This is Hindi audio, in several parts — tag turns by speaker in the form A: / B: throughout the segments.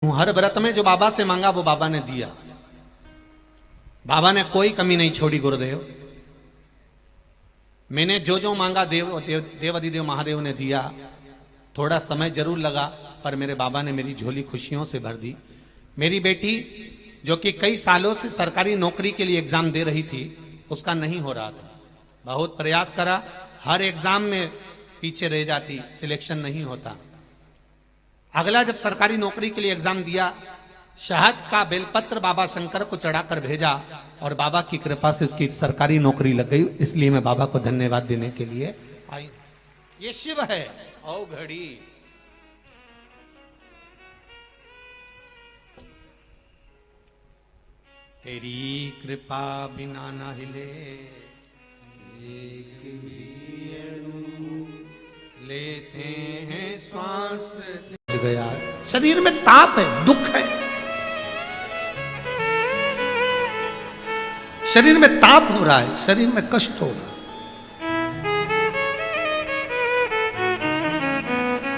A: हर व्रत में जो बाबा से मांगा वो बाबा ने दिया। बाबा ने कोई कमी नहीं छोड़ी गुरुदेव। मैंने जो जो मांगा देव अधिदेव महादेव ने दिया। थोड़ा समय जरूर लगा पर मेरे बाबा ने मेरी झोली खुशियों से भर दी। मेरी बेटी जो कि कई सालों से सरकारी नौकरी के लिए एग्जाम दे रही थी उसका नहीं हो रहा था। बहुत प्रयास करा, हर एग्जाम में पीछे रह जाती, सिलेक्शन नहीं होता। अगला जब सरकारी नौकरी के लिए एग्जाम दिया, शहद का बेलपत्र बाबा शंकर को चढ़ाकर भेजा और बाबा की कृपा से उसकी सरकारी नौकरी लग गई। इसलिए मैं बाबा को धन्यवाद देने के लिए आई। ये शिव है औ घड़ी। तेरी कृपा बिना न हिले एक भी अणु लेते हैं श्वास। गया शरीर में ताप है, दुख है, शरीर में ताप हो रहा है, शरीर में कष्ट हो रहा है,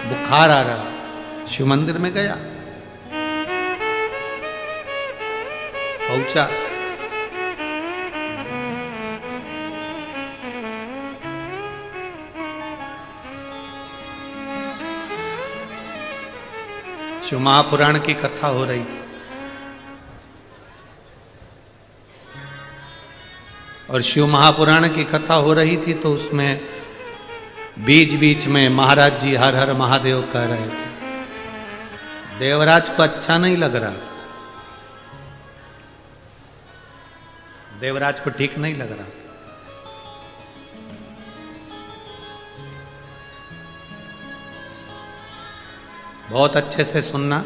A: बुखार आ रहा है। शिव मंदिर में गया, पहुंचा, शिव महापुराण की कथा हो रही थी और शिव महापुराण की कथा हो रही थी तो उसमें बीच बीच में महाराज जी हर हर महादेव कह रहे थे। देवराज को अच्छा नहीं लग रहा था, देवराज को ठीक नहीं लग रहा था। बहुत अच्छे से सुनना।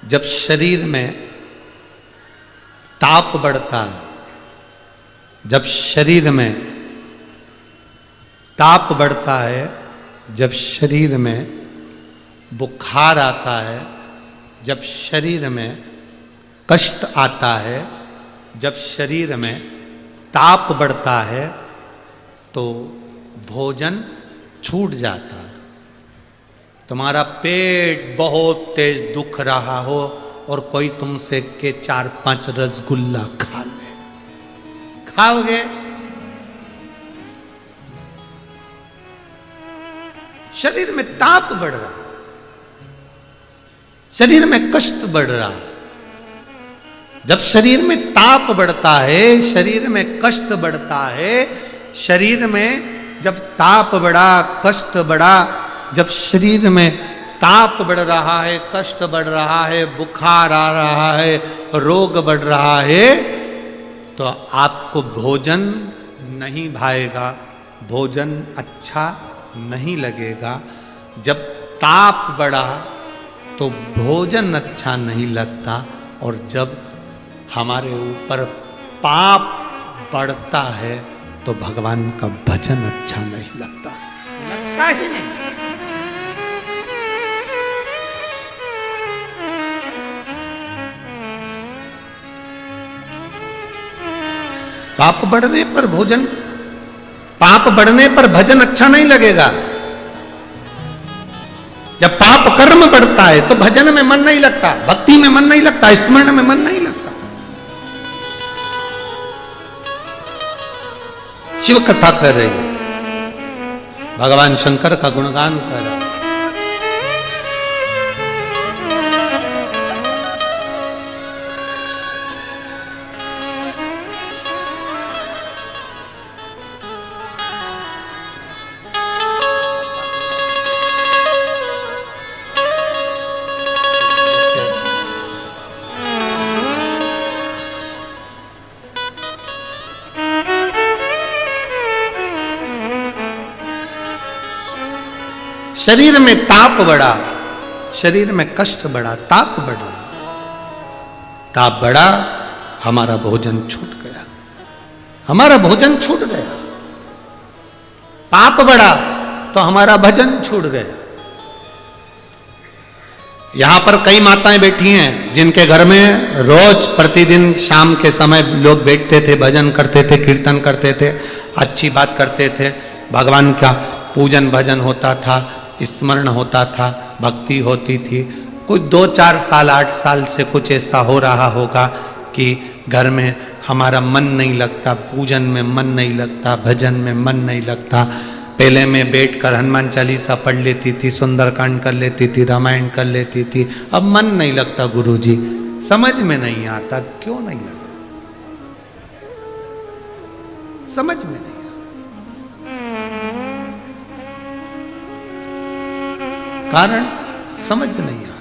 A: जब शरीर में ताप बढ़ता है, जब शरीर में ताप बढ़ता है, जब शरीर में बुखार आता है, जब शरीर में कष्ट आता है, जब शरीर में ताप बढ़ता है तो भोजन छूट जाता है। तुम्हारा पेट बहुत तेज दुख रहा हो और कोई तुमसे के 4-5 रसगुल्ला खा ले, खाओगे? शरीर में ताप बढ़ रहा, शरीर में कष्ट बढ़ रहा है। जब शरीर में ताप बढ़ता है, शरीर में कष्ट बढ़ता है, शरीर में जब ताप बढ़ा, कष्ट बढ़ा, जब शरीर में ताप बढ़ रहा है, कष्ट बढ़ रहा है, बुखार आ रहा है, रोग बढ़ रहा है, तो आपको भोजन नहीं भाएगा, भोजन अच्छा नहीं लगेगा। जब ताप बढ़ा तो भोजन अच्छा नहीं लगता और जब हमारे ऊपर पाप बढ़ता है तो भगवान का भजन अच्छा नहीं लगता, लगता ही नहीं। पाप बढ़ने पर भोजन, पाप बढ़ने पर भजन अच्छा नहीं लगेगा। जब पाप कर्म बढ़ता है तो भजन में मन नहीं लगता, भक्ति में मन नहीं लगता, स्मरण में मन नहीं लगता। शिव कथा कर रही है, भगवान शंकर का गुणगान कर रहा है। शरीर में ताप बढ़ा, शरीर में कष्ट बढ़ा, ताप बढ़ा, ताप बढ़ा, हमारा भोजन छूट गया, हमारा भोजन छूट गया। पाप बढ़ा तो हमारा भजन छूट गया। यहां पर कई माताएं बैठी हैं जिनके घर में रोज प्रतिदिन शाम के समय लोग बैठते थे, भजन करते थे, कीर्तन करते थे, अच्छी बात करते थे, भगवान का पूजन भजन होता था, स्मरण होता था, भक्ति होती थी। कुछ 2-4 साल 8 साल से कुछ ऐसा हो रहा होगा कि घर में हमारा मन नहीं लगता, पूजन में मन नहीं लगता, भजन में मन नहीं लगता। पहले मैं बैठकर हनुमान चालीसा पढ़ लेती थी, सुंदरकांड कर लेती थी, रामायण कर लेती थी, अब मन नहीं लगता गुरुजी, समझ में नहीं आता क्यों नहीं लगता, समझ में नहीं आता। कारण समझ नहीं आ रहा।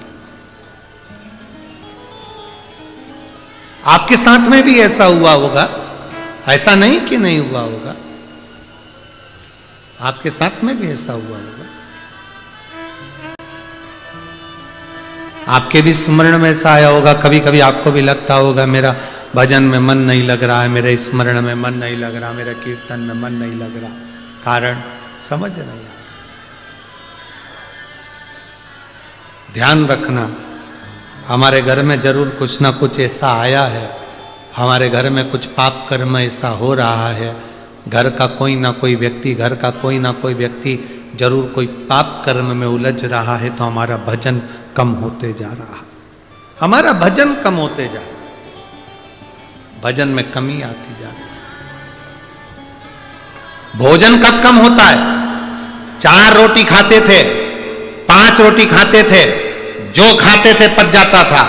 A: आपके साथ में भी ऐसा हुआ होगा, ऐसा नहीं कि नहीं हुआ होगा, आपके साथ में भी ऐसा हुआ होगा। आपके भी स्मरण में ऐसा आया होगा, कभी कभी आपको भी लगता होगा मेरा भजन में मन नहीं लग रहा है, मेरे स्मरण में मन नहीं लग रहा, मेरे कीर्तन में मन नहीं लग रहा, कारण समझ नहीं आ रहा। ध्यान रखना, हमारे घर में जरूर कुछ ना कुछ ऐसा आया है, हमारे घर में कुछ पाप कर्म ऐसा हो रहा है, घर का कोई ना कोई व्यक्ति, घर का कोई ना कोई व्यक्ति जरूर कोई पाप कर्म में उलझ रहा है, तो हमारा भजन कम होते जा रहा है, हमारा भजन कम होते जा रहा है, भजन में कमी आती जा रही है। भोजन कब कम होता है? 4 रोटी खाते थे, 5 रोटी खाते थे, जो खाते थे पच जाता था,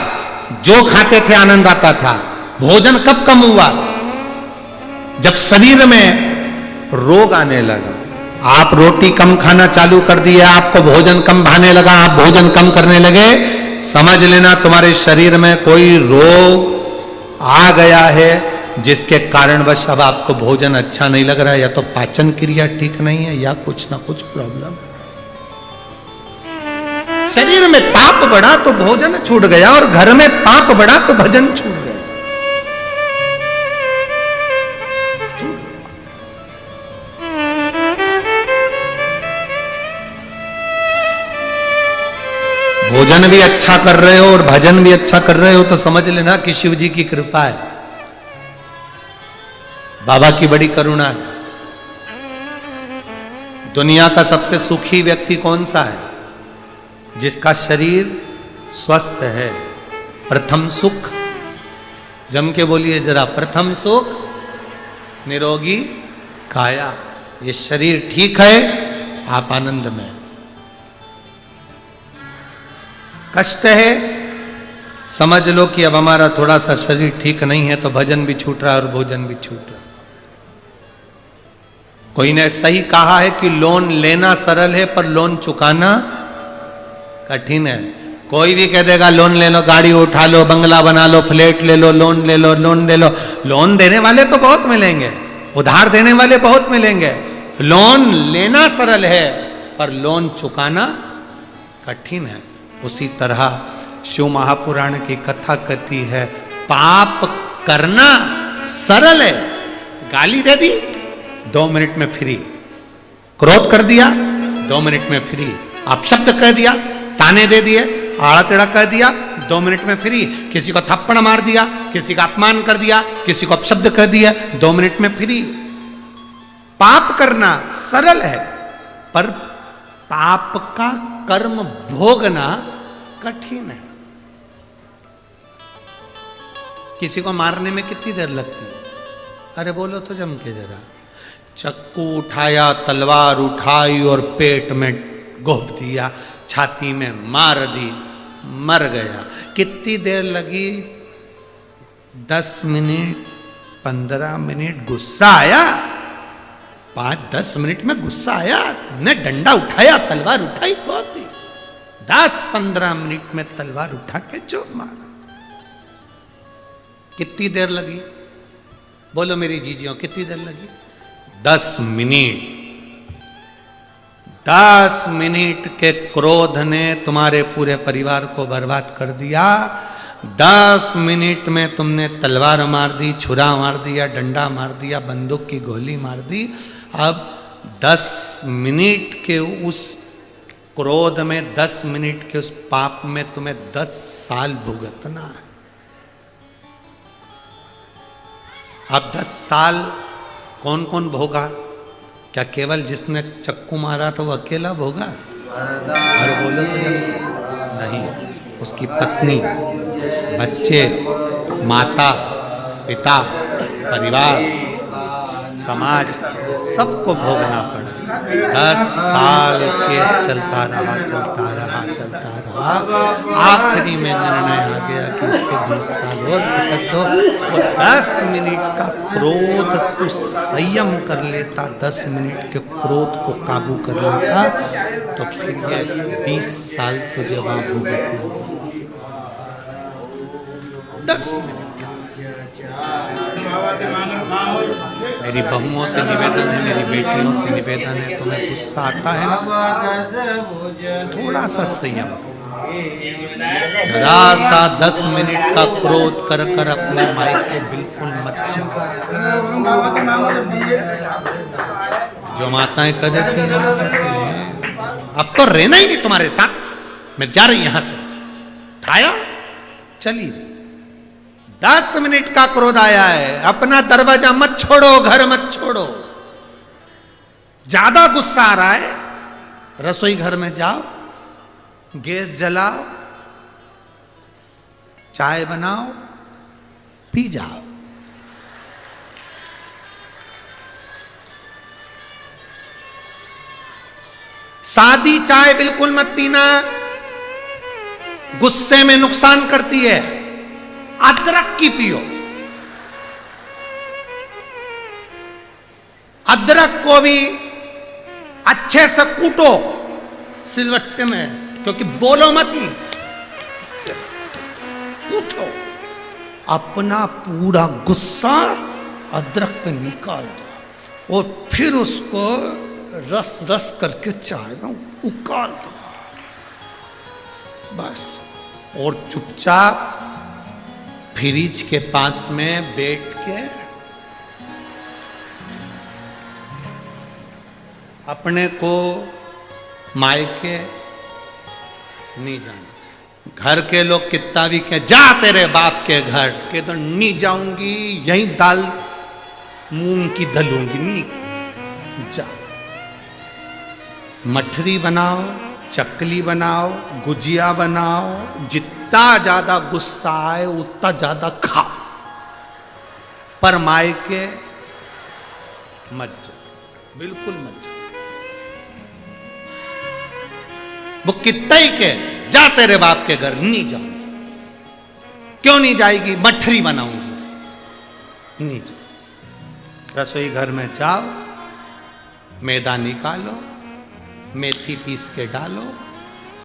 A: जो खाते थे आनंद आता था। भोजन कब कम हुआ? जब शरीर में रोग आने लगा। आप रोटी कम खाना चालू कर दिया, आपको भोजन कम भाने लगा, आप भोजन कम करने लगे, समझ लेना तुम्हारे शरीर में कोई रोग आ गया है, जिसके कारणवश अब आपको भोजन अच्छा नहीं लग रहा है, या तो पाचन क्रिया ठीक नहीं है, या कुछ ना कुछ प्रॉब्लम है। शरीर में पाप बढ़ा तो भोजन छूट गया, और घर में पाप बढ़ा तो भजन छूट गया। भोजन भी अच्छा कर रहे हो और भजन भी अच्छा कर रहे हो, तो समझ लेना कि शिव जी की कृपा है, बाबा की बड़ी करुणा है। दुनिया का सबसे सुखी व्यक्ति कौन सा है? जिसका शरीर स्वस्थ है। प्रथम सुख, जम के बोलिए जरा, प्रथम सुख निरोगी काया। ये शरीर ठीक है, आप आनंद में। कष्ट है, समझ लो कि अब हमारा थोड़ा सा शरीर ठीक नहीं है, तो भजन भी छूट रहा है और भोजन भी छूट रहा है। कोई ने सही कहा है कि लोन लेना सरल है, पर लोन चुकाना कठिन है। कोई भी कह देगा लोन ले लो, गाड़ी उठा लो, बंगला बना लो, फ्लैट ले लो, लोन ले लो, लोन ले लो। लोन देने वाले तो बहुत मिलेंगे, उधार देने वाले बहुत मिलेंगे। लोन लेना सरल है, पर लोन चुकाना कठिन है। उसी तरह शिव महापुराण की कथा कहती है, पाप करना सरल है। गाली दे दी, 2 मिनट में फ्री। क्रोध कर दिया, 2 मिनट में फ्री। अपशब्द कह दिया, ताने दे दिए, आड़ा टेढ़ा कह दिया, 2 मिनट में फ्री। किसी को थप्पड़ मार दिया, किसी का अपमान कर दिया, किसी को अपशब्द कह दिया, 2 मिनट में फ्री। पाप करना सरल है, पर पाप का कर्म भोगना कठिन है। किसी को मारने में कितनी देर लगती है? अरे बोलो तो जम के जरा। चक्कू उठाया, तलवार उठाई और पेट में घोप दिया, छाती में मार दी, मर गया। कितनी देर लगी? 10 मिनट, 15 मिनट। गुस्सा आया? 5-10 मिनट में गुस्सा आया? तुमने डंडा उठाया, तलवार उठाई, बहुत दी। 10-15 मिनट में तलवार उठा के जो मारा। कितनी देर लगी? बोलो मेरी जीजियों, कितनी देर लगी? 10 मिनट। 10 मिनट के क्रोध ने तुम्हारे पूरे परिवार को बर्बाद कर दिया। 10 मिनट में तुमने तलवार मार दी, छुरा मार दिया, डंडा मार दिया, बंदूक की गोली मार दी। अब 10 मिनट के उस क्रोध में 10 मिनट के उस पाप में तुम्हें 10 साल भुगतना है। अब 10 साल कौन कौन भोगा? क्या केवल जिसने चक्कू मारा तो वो अकेला भोगा? और बोलो तो जब नहीं, उसकी पत्नी, बच्चे, माता, पिता, परिवार, समाज, सबको भोगना पड़ा। 10 साल केस चलता रहा। आखिरी में निर्णय आ गया कि इसको 20 साल और भुगत दो। वो 10 मिनट का क्रोध तू संयम कर लेता, 10 मिनट के क्रोध को काबू कर लेता, तो फिर ये 20 साल तुझे वहां भुगतना। 10 मिनट। मेरी बहुओं से निवेदन है, मेरी बेटियों से निवेदन है, तुम्हें गुस्सा आता है ना, थोड़ा सा संयम, जरा सा 10 मिनट का क्रोध कर कर अपने मायके बिल्कुल मत जाओ। जो माताएं कह देती है ना, अब तो रहना ही नहीं तुम्हारे साथ, मैं जा रही यहां से, उठाया चली रही। 10 मिनट का क्रोध आया है, अपना दरवाजा मत छोड़ो, घर मत छोड़ो। ज्यादा गुस्सा आ रहा है, रसोई घर में जाओ, गैस जलाओ, चाय बनाओ, पी जाओ। सादी चाय बिल्कुल मत पीना, गुस्से में नुकसान करती है। अदरक की पियो, अदरक को भी अच्छे से कूटो सिलवट्टे में, क्योंकि बोलो मत ही, कूटो। अपना पूरा गुस्सा अदरक पे निकाल दो और फिर उसको रस रस करके चाय में उकाल दो, बस। और चुपचाप फ्रिज के पास में बैठ के अपने को मायके नहीं जाना। घर के लोग कितना भी कह जा तेरे बाप के घर के, तो नहीं जाऊंगी, यहीं दाल मूंग की दलूंगी, नहीं जा। मठरी बनाओ, चकली बनाओ, गुजिया बनाओ, जितना ज्यादा गुस्सा आए उतना ज्यादा खाओ, पर मायके मत जाओ, बिल्कुल मत जाओ। वो कितना ही के जा तेरे बाप के घर, नहीं जाऊंगी। क्यों नहीं जाएगी? मठरी बनाऊंगी, नहीं जाओ। रसोई घर में जाओ, मैदा निकालो, मेथी पीस के डालो,